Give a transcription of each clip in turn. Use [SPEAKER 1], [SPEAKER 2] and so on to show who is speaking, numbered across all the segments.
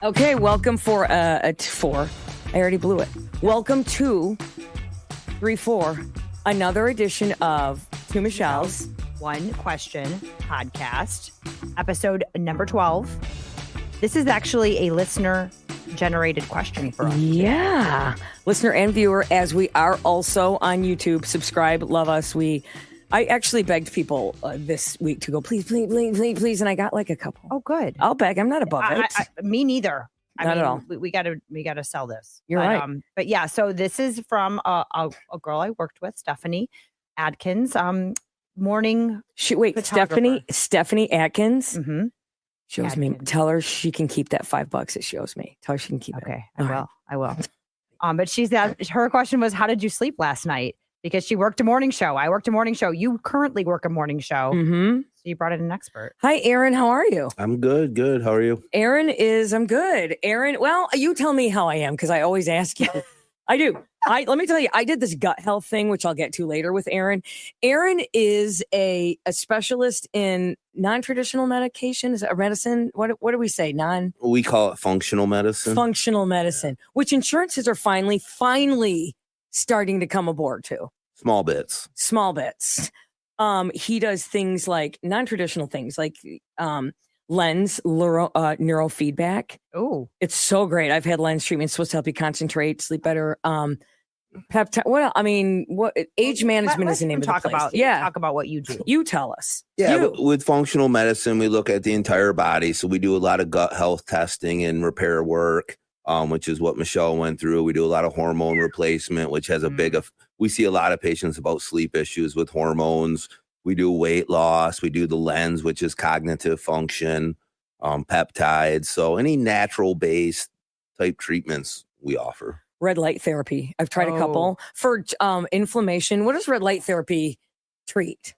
[SPEAKER 1] Okay, welcome for four. I already blew it. Welcome to 3-4, another edition of Two Michelle's
[SPEAKER 2] One Question podcast, episode number 12. This is actually a listener-generated question for us.
[SPEAKER 1] Yeah, listener and viewer, as we are also on YouTube. Subscribe, love us. I actually begged people this week to go, please, and I got like a couple.
[SPEAKER 2] Oh, good.
[SPEAKER 1] I'll beg. I'm not above it.
[SPEAKER 2] Me neither.
[SPEAKER 1] Not at all.
[SPEAKER 2] We gotta sell this.
[SPEAKER 1] You're right.
[SPEAKER 2] But yeah, so this is from a girl I worked with, Stephanie Adkins. Morning.
[SPEAKER 1] Stephanie Atkins.
[SPEAKER 2] Mm-hmm.
[SPEAKER 1] Shows me. Tell her she can keep that $5 it shows me. Tell her she can keep it.
[SPEAKER 2] Okay, I will. But her question was, how did you sleep last night? Because she worked a morning show. I worked a morning show. You currently work a morning show.
[SPEAKER 1] Mm-hmm.
[SPEAKER 2] So you brought in an expert.
[SPEAKER 1] Hi, Aaron. How are you?
[SPEAKER 3] I'm good. Good. How are you?
[SPEAKER 1] I'm good. Aaron, well, you tell me how I am because I always ask you. I do. Let me tell you, I did this gut health thing, which I'll get to later with Aaron. Aaron is a specialist in non-traditional medication. Is it medicine? What do we say?
[SPEAKER 3] We call it functional medicine.
[SPEAKER 1] Functional medicine, which insurances are finally starting to come aboard too.
[SPEAKER 3] Small bits.
[SPEAKER 1] He does things like non-traditional things like lens neurofeedback.
[SPEAKER 2] Oh,
[SPEAKER 1] it's so great. I've had lens treatment. It's supposed to help you concentrate, sleep better. Peptide. What age management is the name of the place.
[SPEAKER 2] Talk about what you do.
[SPEAKER 1] You tell us.
[SPEAKER 3] Yeah, with functional medicine, we look at the entire body. So we do a lot of gut health testing and repair work, which is what Michelle went through. We do a lot of hormone replacement, which has a big. We see a lot of patients about sleep issues with hormones. We do weight loss. We do the lens, which is cognitive function, peptides. So any natural-based type treatments we offer.
[SPEAKER 1] Red light therapy. I've tried a couple for inflammation. What does red light therapy treat?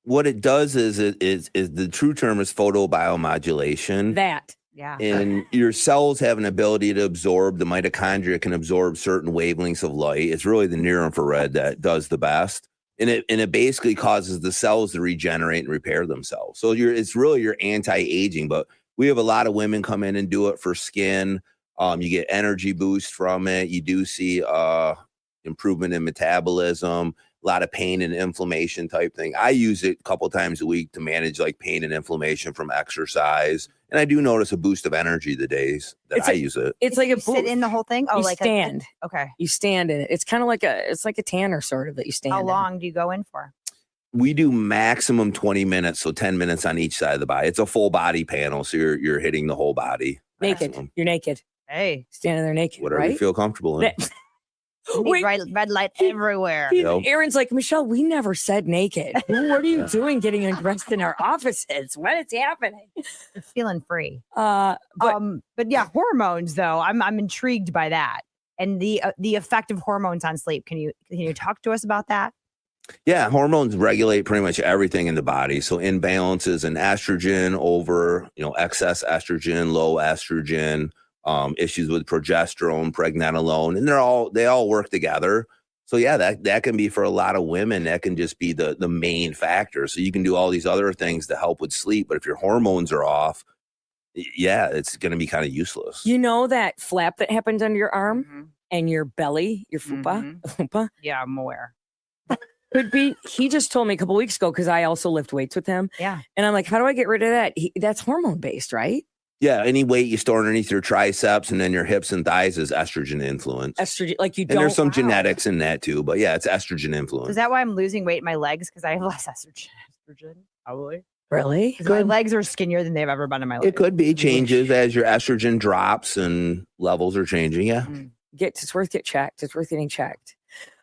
[SPEAKER 3] What it does is the true term is photobiomodulation.
[SPEAKER 2] Yeah.
[SPEAKER 3] And your cells have an ability to absorb, the mitochondria can absorb certain wavelengths of light. It's really the near infrared that does the best. And it basically causes the cells to regenerate and repair themselves. So it's really your anti-aging, but we have a lot of women come in and do it for skin. You get energy boost from it. You do see improvement in metabolism, a lot of pain and inflammation type thing. I use it a couple times a week to manage like pain and inflammation from exercise. And I do notice a boost of energy the days that I use it.
[SPEAKER 1] It's like
[SPEAKER 2] you sit in the whole thing?
[SPEAKER 1] You stand.
[SPEAKER 2] Okay.
[SPEAKER 1] You stand in it. It's kind of like it's like a tanner sort of that you stand in.
[SPEAKER 2] How long do you go in for?
[SPEAKER 3] We do maximum 20 minutes, so 10 minutes on each side of the body. It's a full body panel, so you're hitting the whole body.
[SPEAKER 1] Naked.
[SPEAKER 3] Maximum.
[SPEAKER 1] You're naked.
[SPEAKER 2] Hey.
[SPEAKER 1] Standing there naked,
[SPEAKER 3] whatever
[SPEAKER 1] right?
[SPEAKER 3] you feel comfortable in.
[SPEAKER 2] Red light everywhere.
[SPEAKER 1] Aaron's like, Michelle, we never said naked. What are you doing getting undressed in our offices? What is happening?
[SPEAKER 2] Feeling free.
[SPEAKER 1] But
[SPEAKER 2] yeah, hormones though. I'm intrigued by that and the effect of hormones on sleep. Can you talk to us about that?
[SPEAKER 3] Yeah, hormones regulate pretty much everything in the body. So imbalances in estrogen over, excess estrogen, low estrogen, issues with progesterone, pregnenolone, and they all work together. So yeah, that can be for a lot of women, that can just be the main factor. So you can do all these other things to help with sleep, but if your hormones are off, yeah, it's going to be kind of useless.
[SPEAKER 1] You know that flap that happens under your arm and your belly, your fupa? Fupa?
[SPEAKER 2] Yeah, I'm aware.
[SPEAKER 1] Could be. He just told me a couple weeks ago because I also lift weights with him.
[SPEAKER 2] Yeah.
[SPEAKER 1] And I'm like, how do I get rid of that? That's hormone based, right?
[SPEAKER 3] Yeah, any weight you store underneath your triceps and then your hips and thighs is estrogen influence.
[SPEAKER 1] Estrogen, like you don't.
[SPEAKER 3] And there's some genetics in that too, but yeah, it's estrogen influence.
[SPEAKER 2] Is that why I'm losing weight in my legs? Because I have less estrogen, probably.
[SPEAKER 1] Really?
[SPEAKER 2] My legs are skinnier than they've ever been in my life.
[SPEAKER 3] It could be changes as your estrogen drops and levels are changing. Yeah.
[SPEAKER 1] It's worth getting checked.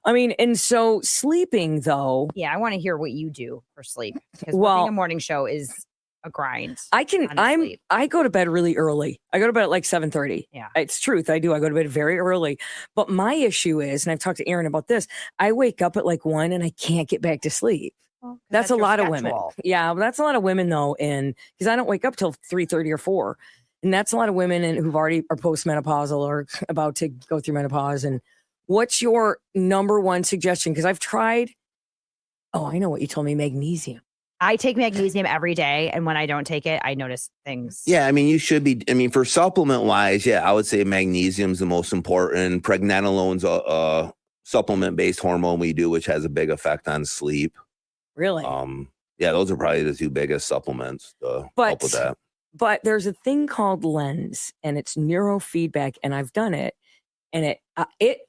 [SPEAKER 1] I mean, and so sleeping though.
[SPEAKER 2] Yeah, I want to hear what you do for sleep. Because working a morning show is a grind.
[SPEAKER 1] I go to bed really early. I go to bed at like 7:30.
[SPEAKER 2] Yeah.
[SPEAKER 1] It's truth. I do. I go to bed very early. But my issue is, and I've talked to Aaron about this, I wake up at like 1 and I can't get back to sleep. Well, that's a lot of women. Yeah, that's a lot of women though. And because I don't wake up till 3:30 or 4. And that's a lot of women who've already are postmenopausal or about to go through menopause. And what's your number one suggestion? Because I've tried. Oh, I know what you told me. Magnesium.
[SPEAKER 2] I take magnesium every day, and when I don't take it, I notice things.
[SPEAKER 3] Yeah, I mean, you should be. I mean, for supplement wise, yeah, I would say magnesium's the most important. Pregnenolone's a supplement based hormone we do, which has a big effect on sleep.
[SPEAKER 1] Really?
[SPEAKER 3] Yeah, those are probably the two biggest supplements to help with that.
[SPEAKER 1] But there's a thing called Lens, and it's neurofeedback, and I've done it, and it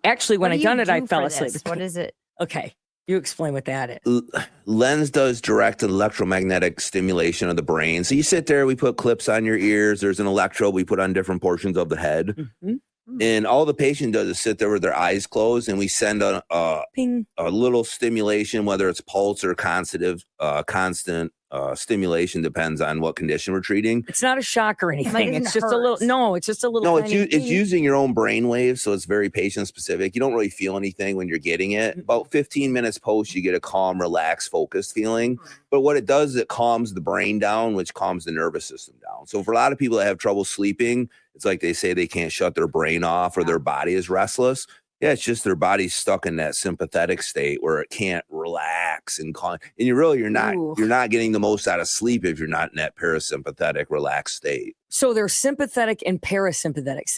[SPEAKER 1] actually when I done it, I fell asleep.
[SPEAKER 2] What is it?
[SPEAKER 1] Okay, you explain what that is.
[SPEAKER 3] Lens does direct electromagnetic stimulation of the brain. So you sit there, we put clips on your ears. There's an electrode we put on different portions of the head.
[SPEAKER 1] Mm-hmm.
[SPEAKER 3] And all the patient does is sit there with their eyes closed, and we send a little stimulation, whether it's pulse or constant stimulation, depends on what condition we're treating.
[SPEAKER 1] It's not a shock or anything. It's just a little. No, it's just a little.
[SPEAKER 3] No, it's using your own brain waves, so it's very patient specific. You don't really feel anything when you're getting it. About 15 minutes post, you get a calm, relaxed, focused feeling. But what it does is it calms the brain down, which calms the nervous system down. So for a lot of people that have trouble sleeping, it's like they say they can't shut their brain off or their body is restless. Yeah, it's just their body's stuck in that sympathetic state where it can't relax and calm. And you're not getting the most out of sleep if you're not in that parasympathetic, relaxed state.
[SPEAKER 1] So there's sympathetic and parasympathetic.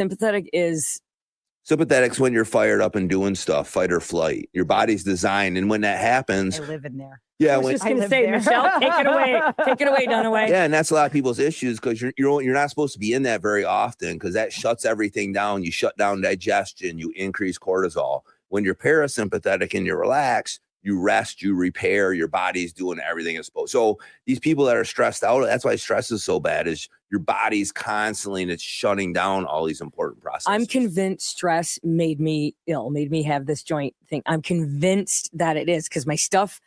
[SPEAKER 3] Sympathetic's when you're fired up and doing stuff, fight or flight. Your body's designed, and when that happens,
[SPEAKER 2] I live in there.
[SPEAKER 3] Yeah,
[SPEAKER 1] I was just going to say, Michelle, take it away, Dunaway.
[SPEAKER 3] Yeah, and that's a lot of people's issues because you're not supposed to be in that very often because that shuts everything down. You shut down digestion, you increase cortisol. When you're parasympathetic and you're relaxed, you rest, you repair, your body's doing everything it's supposed. So these people that are stressed out, that's why stress is so bad, is your body's constantly and it's shutting down all these important processes.
[SPEAKER 1] I'm convinced stress made me ill, made me have this joint thing. I'm convinced that it is because my stuff,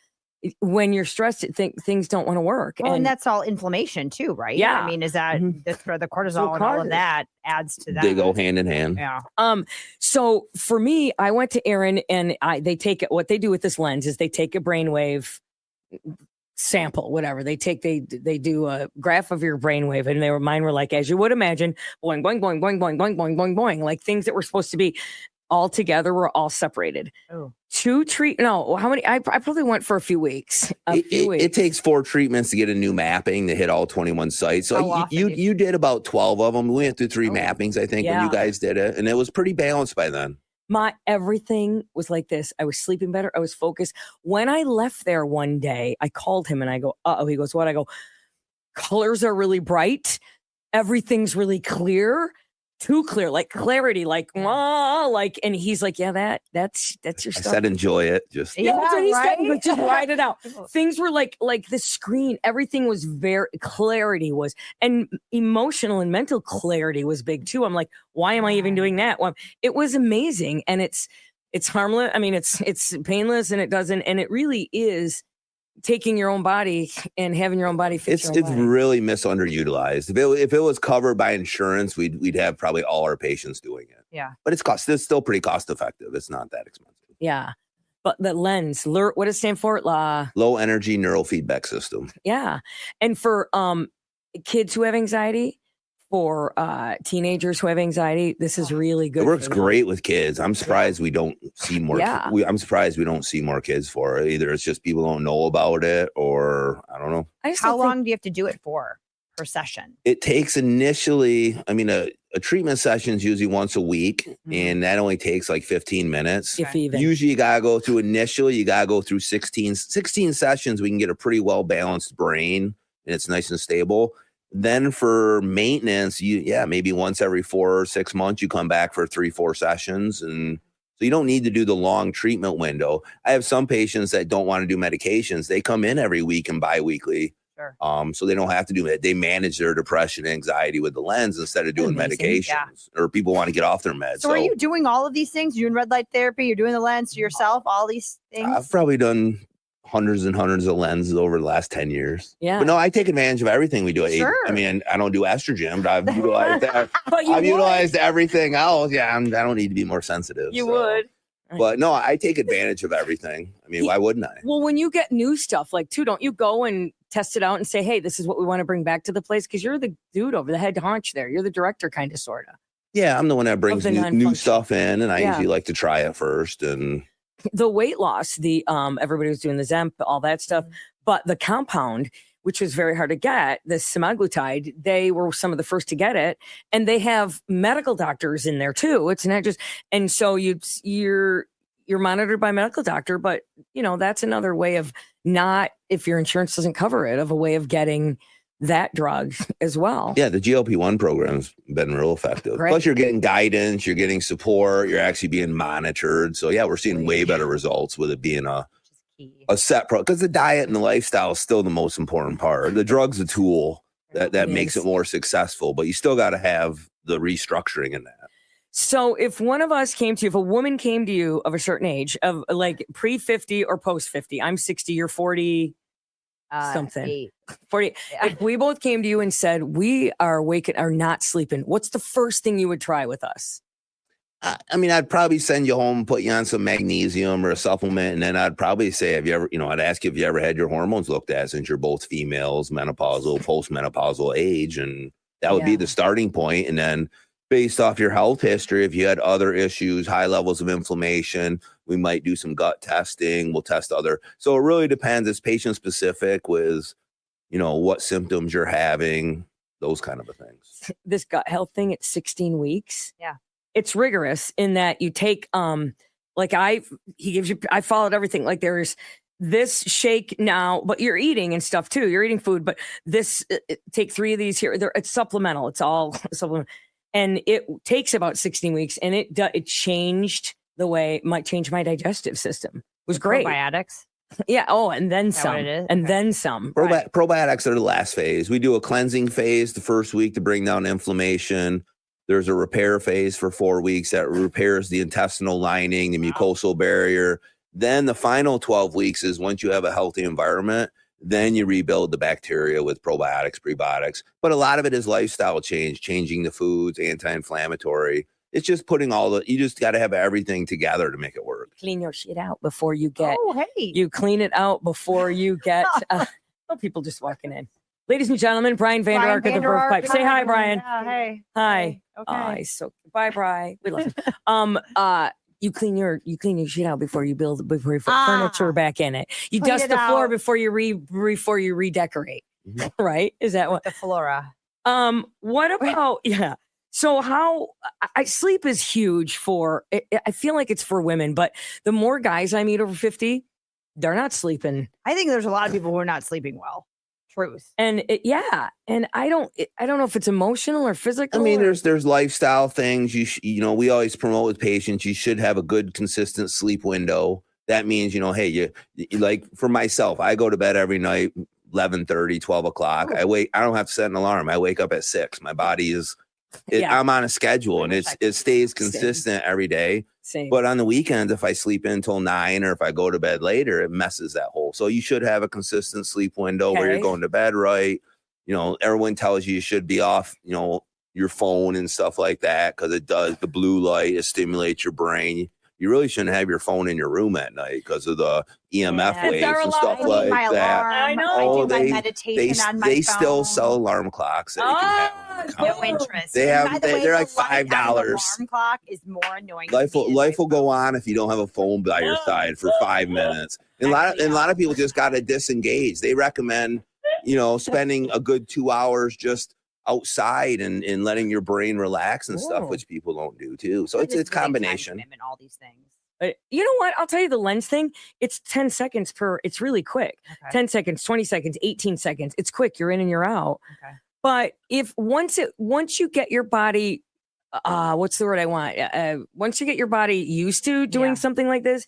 [SPEAKER 1] when you're stressed, things don't want to work.
[SPEAKER 2] Well, and that's all inflammation too, right?
[SPEAKER 1] Yeah.
[SPEAKER 2] I mean, is that for the cortisol and all of that adds to that?
[SPEAKER 3] They go hand in hand.
[SPEAKER 2] Yeah.
[SPEAKER 1] So for me, I went to Aaron and they take it. What they do with this lens is they take a brainwave sample, whatever. They do a graph of your brainwave, and mine were like, as you would imagine, boing, boing, boing, boing, boing, boing, boing, boing, boing, like things that were supposed to be all together were all separated.
[SPEAKER 2] Oh.
[SPEAKER 1] How many? I probably went for a few weeks.
[SPEAKER 3] It takes 4 treatments to get a new mapping to hit all 21 sites. So you did about 12 of them. We went through 3 mappings, I think, when you guys did it. And it was pretty balanced by then.
[SPEAKER 1] My everything was like this. I was sleeping better. I was focused. When I left there one day, I called him and I go, uh-oh. He goes, what? I go, colors are really bright. Everything's really clear. Too clear, like clarity, and he's like, yeah, that's your stuff.
[SPEAKER 3] I said, enjoy it. Just
[SPEAKER 1] that's what he said, but just ride it out. Things were like the screen, everything was and emotional and mental clarity was big too. I'm like, why am I even doing that? Well, it was amazing, and it's harmless. I mean, it's painless, and it really is taking your own body and having your own body fit your own body.
[SPEAKER 3] Really misunderutilized. If it was covered by insurance, we'd have probably all our patients doing it.
[SPEAKER 2] Yeah.
[SPEAKER 3] But it's still pretty cost effective. It's not that expensive.
[SPEAKER 1] Yeah. But the lens, what does it stand for?
[SPEAKER 3] Low energy neurofeedback system.
[SPEAKER 1] Yeah. And for kids who have anxiety, for teenagers who have anxiety, this is really good.
[SPEAKER 3] It works great with kids. I'm surprised we don't see more. I'm surprised we don't see more kids for it. Either it's just people don't know about it, or I don't know.
[SPEAKER 2] How long do you have to do it for per session?
[SPEAKER 3] It takes initially, a treatment session is usually once a week, and that only takes like 15 minutes.
[SPEAKER 1] If even.
[SPEAKER 3] Usually you got to go through 16 sessions. We can get a pretty well-balanced brain, and it's nice and stable. Then for maintenance, maybe once every 4 or 6 months, you come back for 3-4 sessions. And so you don't need to do the long treatment window. I have some patients that don't want to do medications. They come in every week and biweekly.
[SPEAKER 2] Sure.
[SPEAKER 3] So they don't have to do it. They manage their depression and anxiety with the lens instead of doing medications, or people want to get off their meds.
[SPEAKER 2] So are you doing all of these things? You're doing red light therapy, you're doing the lens to yourself, all these things?
[SPEAKER 3] I've probably done hundreds and hundreds of lenses over the last 10 years.
[SPEAKER 1] Yeah.
[SPEAKER 3] But no, I take advantage of everything we do.
[SPEAKER 2] Sure.
[SPEAKER 3] I mean, I don't do estrogen, but I've utilized that. I've utilized everything else. Yeah, I don't need to be more sensitive.
[SPEAKER 1] You would.
[SPEAKER 3] But no, I take advantage of everything. I mean, why wouldn't I?
[SPEAKER 1] Well, when you get new stuff, don't you go and test it out and say, hey, this is what we want to bring back to the place? Because you're the dude over the head honch there. You're the director, kind of, sort of.
[SPEAKER 3] Yeah, I'm the one that brings new stuff in, and I usually like to try it first. And
[SPEAKER 1] the weight loss, everybody was doing the Zemp, all that stuff. But the compound, which was very hard to get, the semaglutide, they were some of the first to get it. And they have medical doctors in there too. It's not just, and so you're monitored by a medical doctor, but that's another way of not, if your insurance doesn't cover it, of a way of getting that drug as well.
[SPEAKER 3] Yeah, the GLP-1 program's been real effective.
[SPEAKER 1] Great.
[SPEAKER 3] Plus, you're getting guidance, you're getting support, you're actually being monitored. So yeah, we're seeing way better results with it being a set because the diet and the lifestyle is still the most important part. The drug's a tool that makes it more successful, but you still got to have the restructuring in that.
[SPEAKER 1] So if one of us came to you, if a woman came to you of a certain age, of like pre-50 or post-50, I'm 60, you're 40 something. 40. Yeah. If we both came to you and said, we are awake and are not sleeping, what's the first thing you would try with us?
[SPEAKER 3] I mean, I'd probably send you home, put you on some magnesium or a supplement. And then I'd probably say, have you ever, I'd ask you if you ever had your hormones looked at, since you're both females, menopausal, postmenopausal age. And that would be the starting point. And then based off your health history, if you had other issues, high levels of inflammation, we might do some gut testing. We'll test so it really depends. It's patient specific with, what symptoms you're having, those kind of things.
[SPEAKER 1] This gut health thing, it's 16 weeks.
[SPEAKER 2] Yeah.
[SPEAKER 1] It's rigorous in that you take, I followed everything. Like there's this shake now, but you're eating and stuff too. You're eating food, but this, take 3 of these here. It's supplemental. It's all supplement. And it takes about 16 weeks, and it might change my digestive system. It was great.
[SPEAKER 2] Probiotics.
[SPEAKER 1] Yeah. Oh, and then some. And then some.
[SPEAKER 3] Probiotics are the last phase. We do a cleansing phase the first week to bring down inflammation. There's a repair phase for 4 weeks that repairs the intestinal lining, the mucosal barrier. Then the final 12 weeks is once you have a healthy environment, then you rebuild the bacteria with probiotics, prebiotics. But a lot of it is lifestyle change, changing the foods, anti-inflammatory. It's just putting you just got to have everything together to make it work.
[SPEAKER 1] Clean your shit out before you get,
[SPEAKER 2] you
[SPEAKER 1] clean it out before you get, people just walking in. Ladies and gentlemen, Brian Vander Ark at the Verve Pipe. Say hi, Brian.
[SPEAKER 2] Yeah, hey.
[SPEAKER 1] Hi.
[SPEAKER 2] Okay.
[SPEAKER 1] Bye, Brian. We love you. You clean your shit out before you put furniture back in it. You dust the floor before you redecorate. Mm-hmm. Right? Is that what
[SPEAKER 2] the flora?
[SPEAKER 1] What about So how sleep is huge I feel like it's for women, but the more guys I meet over 50, they're not sleeping.
[SPEAKER 2] I think there's a lot of people who are not sleeping well. Truth.
[SPEAKER 1] And and I don't know if it's emotional or physical.
[SPEAKER 3] I mean, there's lifestyle things. We always promote with patients, you should have a good, consistent sleep window. That means, hey, you like for myself, I go to bed every night, 11:30, 12 o'clock. I don't have to set an alarm. I wake up at 6. My body is, I'm on a schedule and it stays consistent every day.
[SPEAKER 2] Same.
[SPEAKER 3] But on the weekends, if I sleep in until 9 or if I go to bed later, it messes that whole. So you should have a consistent sleep window where you're going to bed right. Everyone tells you should be off, your phone and stuff like that because it does the blue light. It stimulates your brain. You really shouldn't have your phone in your room at night because of the EMF waves and stuff like that.
[SPEAKER 2] I know. I do my meditation on my phone.
[SPEAKER 3] They still sell alarm clocks that you can have.
[SPEAKER 2] No interest.
[SPEAKER 3] They're like $5.
[SPEAKER 2] Alarm clock is more annoying.
[SPEAKER 3] Life will go on if you don't have a phone by your side for 5 minutes. And a lot of people just got to disengage. They recommend, spending a good 2 hours just outside and letting your brain relax and stuff, which people don't do too. So it's combination.
[SPEAKER 2] All these things.
[SPEAKER 1] You know what? I'll tell you the lens thing. It's 10 seconds it's really quick. Okay. 10 seconds, 20 seconds, 18 seconds. It's quick. You're in and you're out.
[SPEAKER 2] Okay.
[SPEAKER 1] But once you get your body, what's the word I want? Once you get your body used to doing something like this,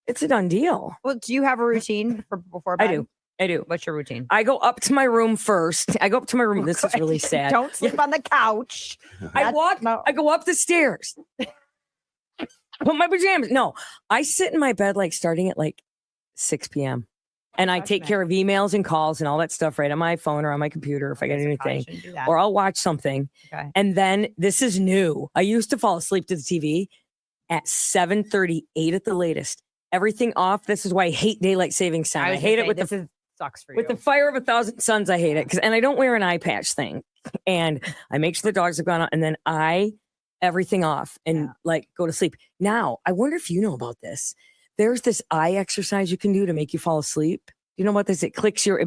[SPEAKER 1] it's a done deal.
[SPEAKER 2] Well, do you have a routine before bed?
[SPEAKER 1] I do.
[SPEAKER 2] What's your routine?
[SPEAKER 1] I go up to my room first. This is really sad.
[SPEAKER 2] Don't sleep on the couch.
[SPEAKER 1] I go up the stairs. Put my pajamas. No, I sit in my bed starting at 6 p.m. And I take care of emails and calls and all that stuff right on my phone or on my computer if I get anything. Or I'll watch something.
[SPEAKER 2] Okay.
[SPEAKER 1] And then this is new. I used to fall asleep to the TV at 7:38 at the latest. Everything off. This is why I hate daylight savings time. I hate it
[SPEAKER 2] sucks for you.
[SPEAKER 1] With the fire of 1,000 suns, I hate it. And I don't wear an eye patch thing. And I make sure the dogs have gone out and then everything off and go to sleep. Now, I wonder if you know about this. There's this eye exercise you can do to make you fall asleep. you know about this? It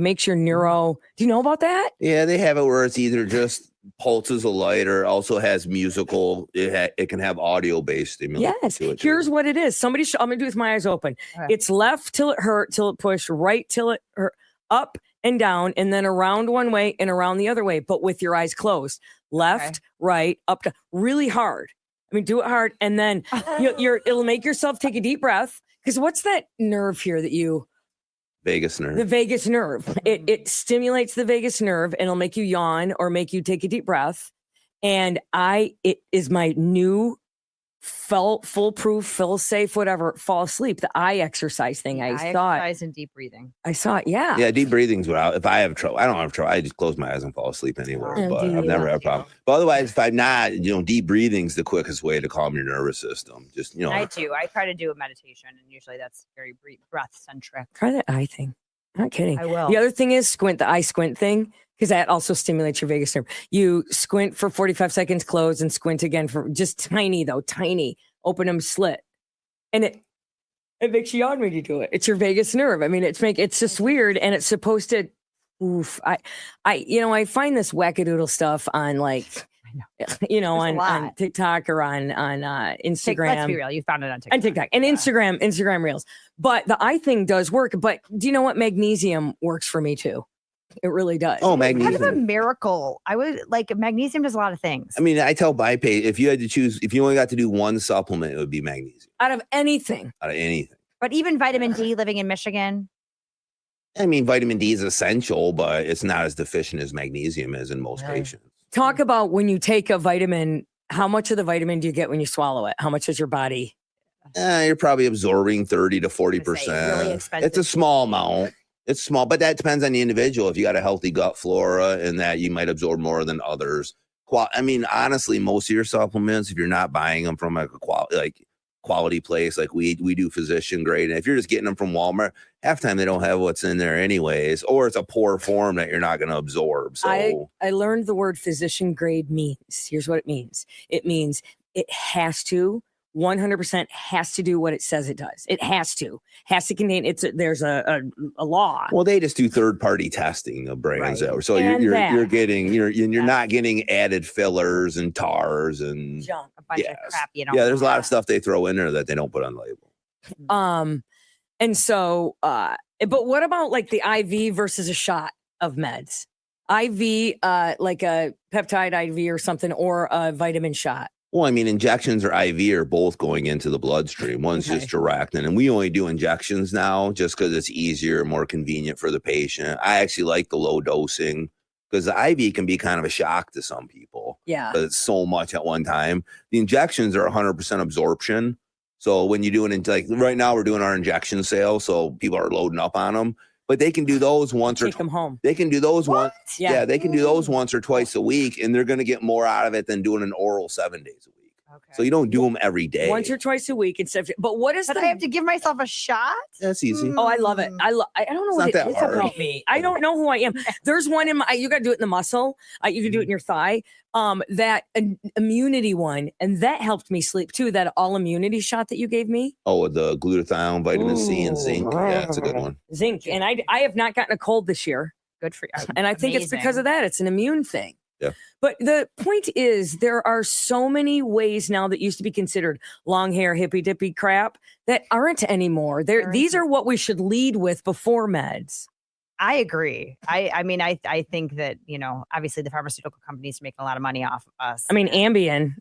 [SPEAKER 1] makes your neuro. Do you know about that?
[SPEAKER 3] Yeah, they have it where it's either just pulses of light or also has musical. It can have audio based stimulation.
[SPEAKER 1] Yes.
[SPEAKER 3] To it
[SPEAKER 1] Here's
[SPEAKER 3] too.
[SPEAKER 1] what it is. I'm going to do it with my eyes open.
[SPEAKER 2] Okay.
[SPEAKER 1] It's left till it hurt, till it push, right till it hurt, up and down, and then around one way and around the other way, but with your eyes closed. Left, right, up, down. Really hard. I mean, do it hard, and then it'll make yourself take a deep breath. Because what's that nerve here that you?
[SPEAKER 3] Vagus nerve.
[SPEAKER 1] The vagus nerve. It stimulates the vagus nerve, and it'll make you yawn or make you take a deep breath. And it is my new foolproof, feel safe, whatever, fall asleep. The eye exercise thing.
[SPEAKER 2] Exercise and deep breathing.
[SPEAKER 1] I saw it. Yeah.
[SPEAKER 3] Yeah, deep breathing's what if I have trouble. I don't have trouble. I just close my eyes and fall asleep anywhere.
[SPEAKER 1] Oh,
[SPEAKER 3] But
[SPEAKER 1] do
[SPEAKER 3] I've
[SPEAKER 1] you?
[SPEAKER 3] never had a problem. But otherwise, if I'm not, deep breathing's the quickest way to calm your nervous system. Just
[SPEAKER 2] I do. I try to do a meditation, and usually that's very breath centric.
[SPEAKER 1] Try that eye thing. Not kidding.
[SPEAKER 2] I will.
[SPEAKER 1] The other thing is the eye squint thing, because that also stimulates your vagus nerve. You squint for 45 seconds, close, and squint again for just tiny. Open them, slit. And it makes you yawn when you do it. It's your vagus nerve. I mean, it's just weird, and it's supposed to. Oof. I find this wackadoodle stuff on on TikTok or on Instagram.
[SPEAKER 2] Let's be real. You found it on TikTok.
[SPEAKER 1] And TikTok and Instagram Reels. But the eye thing does work. But do you know what? Magnesium works for me too. It really does.
[SPEAKER 3] Oh,
[SPEAKER 2] Kind
[SPEAKER 3] magnesium.
[SPEAKER 2] of a miracle. I would magnesium does a lot of things.
[SPEAKER 3] I mean, I tell my patients, if you had to choose, if you only got to do one supplement, it would be magnesium.
[SPEAKER 1] Out of anything.
[SPEAKER 3] Out of anything.
[SPEAKER 2] But even vitamin D, living in Michigan.
[SPEAKER 3] I mean, vitamin D is essential, but it's not as deficient as magnesium is in most patients.
[SPEAKER 1] Talk about when you take a vitamin, how much of the vitamin do you get when you swallow it? How much is your body?
[SPEAKER 3] You're probably absorbing 30 to 40%.
[SPEAKER 2] Really expensive.
[SPEAKER 3] It's a small amount. It's small, but that depends on the individual. If you got a healthy gut flora and that you might absorb more than others. I mean, honestly, most of your supplements, if you're not buying them from a quality place, like we do physician grade, and if you're just getting them from Walmart, half the time they don't have what's in there anyways, or it's a poor form that you're not going to absorb. So
[SPEAKER 1] I learned the word physician grade means. Here's what it means. It means it has to 100% has to do what it says it does. It has to contain. There's a law.
[SPEAKER 3] Well, they just do third party testing of brands,
[SPEAKER 2] Right.
[SPEAKER 3] so you're getting you're not getting added fillers and tars and
[SPEAKER 1] Junk.
[SPEAKER 2] A bunch of crap.
[SPEAKER 3] there's a lot of stuff they throw in there that they don't put on the label.
[SPEAKER 1] And so, but what about like the IV versus a shot of meds? IV, like a peptide IV or something, or a vitamin shot.
[SPEAKER 3] Well, I mean, injections or IV are both going into the bloodstream. One's just direct, and we only do injections now just because it's easier, more convenient for the patient. I actually like the low dosing because the IV can be kind of a shock to some people.
[SPEAKER 1] Yeah.
[SPEAKER 3] But it's so much at one time. The injections are 100% absorption. So when you do like right now, we're doing our injection sale, so people are loading up on them. But they can do those once or
[SPEAKER 1] take them home.
[SPEAKER 3] They can do those once.
[SPEAKER 1] Yeah,
[SPEAKER 3] they can do those once or twice a week, and they're going to get more out of it than doing an oral 7 days a week.
[SPEAKER 2] Okay.
[SPEAKER 3] So you don't do them every day.
[SPEAKER 1] Once or twice a week instead of. But what is
[SPEAKER 2] But I have to give myself a shot?
[SPEAKER 3] That's easy.
[SPEAKER 1] Oh, I love it. I don't know what
[SPEAKER 3] It's not
[SPEAKER 1] it
[SPEAKER 3] that
[SPEAKER 1] is about
[SPEAKER 3] hard.
[SPEAKER 1] me. I don't know who I am. There's one in my. You got to do it in the muscle. You can do it in your thigh. That immunity one, and that helped me sleep too. That all immunity shot that you gave me.
[SPEAKER 3] Oh, the glutathione, vitamin C, and zinc. Yeah, that's a good one.
[SPEAKER 1] Zinc, and I have not gotten a cold this year.
[SPEAKER 2] Good for you.
[SPEAKER 1] And I think it's because of that. It's an immune thing.
[SPEAKER 3] Yeah.
[SPEAKER 1] But the point is, there are so many ways now that used to be considered long hair, hippy dippy crap that aren't anymore. These are what we should lead with before meds.
[SPEAKER 2] I agree. I mean, I think that, obviously the pharmaceutical companies are making a lot of money off of us.
[SPEAKER 1] I mean, Ambien.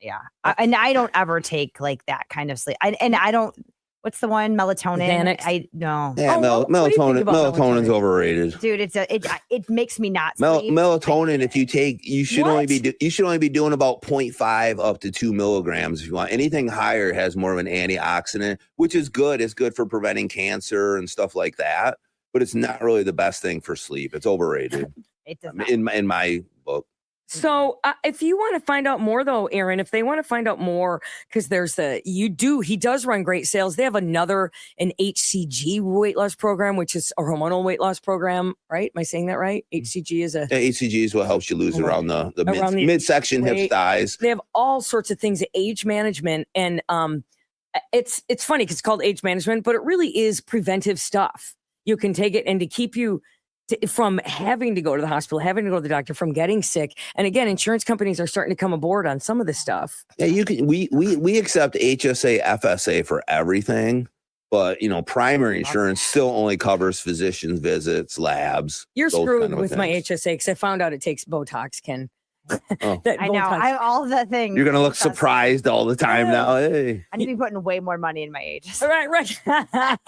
[SPEAKER 2] Yeah. And I don't ever take like that kind of sleep. And I don't. What's the one? Melatonin.
[SPEAKER 1] Xanax?
[SPEAKER 2] No.
[SPEAKER 3] Yeah,
[SPEAKER 1] what do you think about
[SPEAKER 3] melatonin's overrated.
[SPEAKER 2] Dude, it makes me not sleep.
[SPEAKER 3] Melatonin, if you take, you should only be doing about 0.5 up to 2 milligrams if you want. Anything higher has more of an antioxidant, which is good. It's good for preventing cancer and stuff like that. But it's not really the best thing for sleep. It's overrated.
[SPEAKER 2] It does not.
[SPEAKER 3] in my book.
[SPEAKER 1] So if you want to find out more though, Aaron, if they want to find out more, because he does run great sales. They have an HCG weight loss program, which is a hormonal weight loss program, right? Am I saying that right? HCG is
[SPEAKER 3] HCG is what helps you lose around the
[SPEAKER 1] the
[SPEAKER 3] midsection, hips,
[SPEAKER 1] right.
[SPEAKER 3] thighs.
[SPEAKER 1] They have all sorts of things, age management, and it's funny because it's called age management, but it really is preventive stuff. You can take it, and to keep you from having to go to the hospital, having to go to the doctor, from getting sick. And again, insurance companies are starting to come aboard on some of this stuff.
[SPEAKER 3] Yeah, you can. We accept HSA, FSA for everything, but primary insurance still only covers physicians' visits, labs.
[SPEAKER 1] You're screwed with my HSA because I found out it takes Botox, Ken.
[SPEAKER 2] I know. All the things.
[SPEAKER 3] You're gonna look surprised all the time now. Hey,
[SPEAKER 2] I need to be putting way more money in my HSA.
[SPEAKER 1] Right.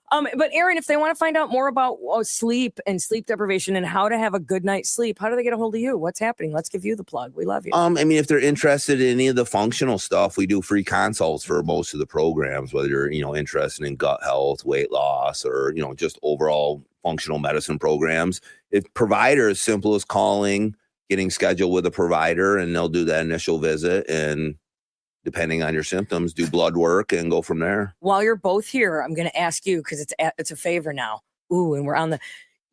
[SPEAKER 1] But Erin, if they want to find out more about sleep and sleep deprivation and how to have a good night's sleep, how do they get a hold of you? What's happening? Let's give you the plug. We love you.
[SPEAKER 3] If they're interested in any of the functional stuff, we do free consults for most of the programs, whether you're, interested in gut health, weight loss, or, just overall functional medicine programs. If provider is simple as calling, getting scheduled with a provider, and they'll do that initial visit, and depending on your symptoms, do blood work and go from there.
[SPEAKER 1] While you're both here, I'm going to ask you, because it's a favor now. Ooh, and we're on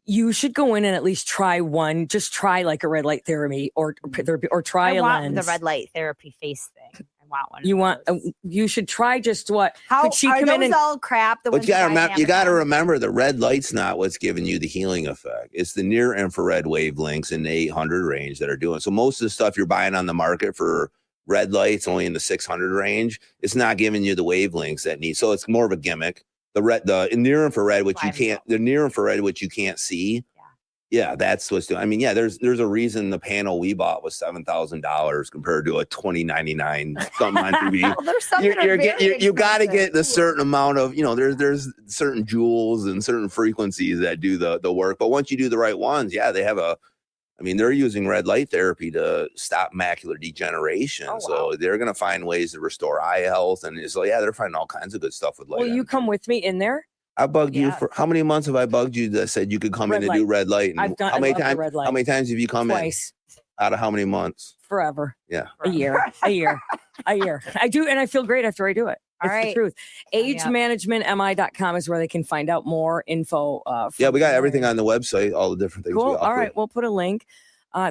[SPEAKER 1] you should go in and at least try one. Just try like a red light therapy or try a lens.
[SPEAKER 2] The red light therapy face thing. I want one.
[SPEAKER 1] You should try just what?
[SPEAKER 2] How
[SPEAKER 1] could she
[SPEAKER 2] are
[SPEAKER 1] come
[SPEAKER 2] those
[SPEAKER 1] in and,
[SPEAKER 2] all crap?
[SPEAKER 3] But you got to remember the red light's not what's giving you the healing effect. It's the near infrared wavelengths in the 800 range that are doing. So most of the stuff you're buying on the market for red lights only in the 600 range. It's not giving you the wavelengths that need. So it's more of a gimmick. The near infrared, which you can't see. Yeah, that's what's doing. There's a reason the panel we bought was $7,000 compared to a $2,099 something on TV.
[SPEAKER 2] Well, there's something
[SPEAKER 3] you got to get a certain amount of, there's certain joules and certain frequencies that do the work. But once you do the right ones, they have they're using red light therapy to stop macular degeneration. Oh, wow. So they're going to find ways to restore eye health. And so, they're finding all kinds of good stuff with light.
[SPEAKER 1] Will you come with me in there?
[SPEAKER 3] I bugged you for how many months have I bugged you that said you could come in and do red light? And
[SPEAKER 1] I've done
[SPEAKER 3] how many times have you come
[SPEAKER 1] Twice.
[SPEAKER 3] In? Out of how many months?
[SPEAKER 1] Forever.
[SPEAKER 3] Yeah.
[SPEAKER 1] A year. I do. And I feel great after I do it. It's the truth. AgeManagementMI.com is where they can find out more info.
[SPEAKER 3] We got everything on the website, all the different things.
[SPEAKER 1] Cool. All right. We'll put a link.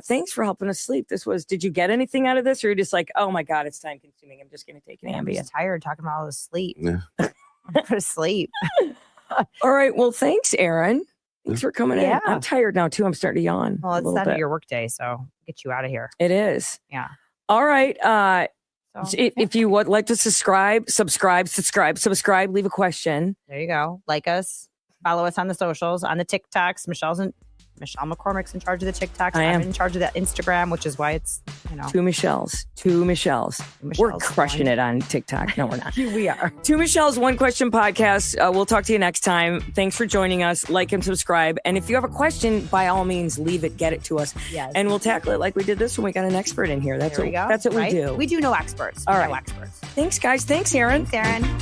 [SPEAKER 1] Thanks for helping us sleep. Did you get anything out of this? Or you're just like, oh my God, it's time consuming. I'm just going to take an Ambien.
[SPEAKER 2] I'm tired talking about all this sleep.
[SPEAKER 3] Yeah.
[SPEAKER 2] Go to sleep.
[SPEAKER 1] All right. Well, thanks, Erin. Thanks for coming in. I'm tired now too. I'm starting to yawn.
[SPEAKER 2] Well, it's the end of your work day, so get you out of here.
[SPEAKER 1] It is.
[SPEAKER 2] Yeah.
[SPEAKER 1] All right. If you would like to subscribe, leave a question.
[SPEAKER 2] There you go. Like us, follow us on the socials, on the TikToks. Michelle McCormick's in charge of the TikToks. I'm in charge of the Instagram, which is why it's,
[SPEAKER 1] Two Michelles. We're crushing it on TikTok. No, we're not.
[SPEAKER 2] We are.
[SPEAKER 1] Two Michelles, One Question podcast. We'll talk to you next time. Thanks for joining us. Like and subscribe. And if you have a question, by all means, leave it. Get it to us.
[SPEAKER 2] Yes.
[SPEAKER 1] And we'll tackle it like we did this when we got an expert in here. That's what we do.
[SPEAKER 2] We do know experts.
[SPEAKER 1] All right.
[SPEAKER 2] We know experts.
[SPEAKER 1] Thanks, guys. Thanks, Erin.
[SPEAKER 2] Thanks, Erin.